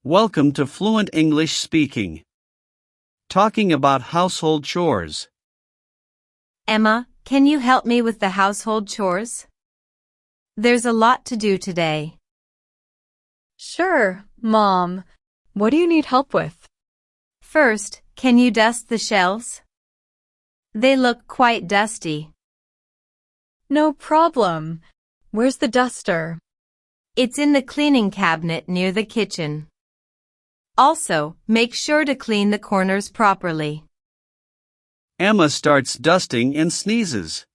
Welcome to Fluent English Speaking. Talking about household chores. Emma, can you help me with the household chores? There's a lot to do today. Sure, Mom. What do you need help with? First, can you dust the shelves? They look quite dusty. No problem. Where's the duster? It's in the cleaning cabinet near the kitchen. Also, make sure to clean the corners properly. Emma starts dusting and sneezes.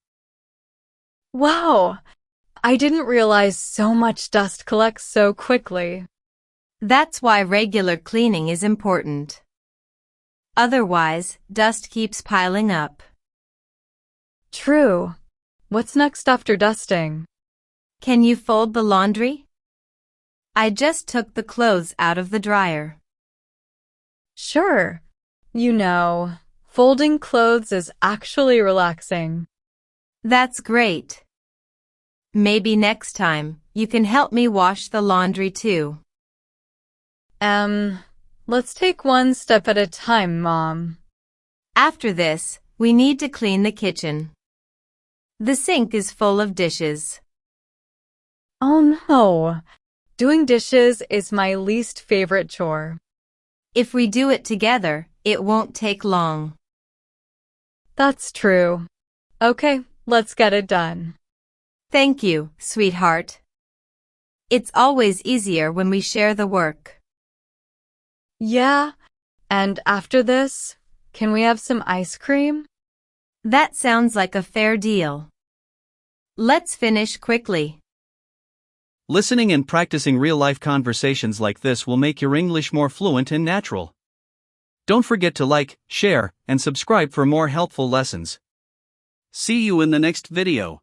Wow! I didn't realize so much dust collects so quickly. That's why regular cleaning is important. Otherwise, dust keeps piling up. True. What's next after dusting? Can you fold the laundry? I just took the clothes out of the dryer. Sure. Folding clothes is actually relaxing. That's great. Maybe next time, you can help me wash the laundry too. Let's take one step at a time, Mom. After this, we need to clean the kitchen. The sink is full of dishes. Oh no! Doing dishes is my least favorite chore. If we do it together, it won't take long. That's true. Okay, let's get it done. Thank you, sweetheart. It's always easier when we share the work. Yeah, and after this, can we have some ice cream? That sounds like a fair deal. Let's finish quickly. Listening and practicing real-life conversations like this will make your English more fluent and natural. Don't forget to like, share, and subscribe for more helpful lessons. See you in the next video.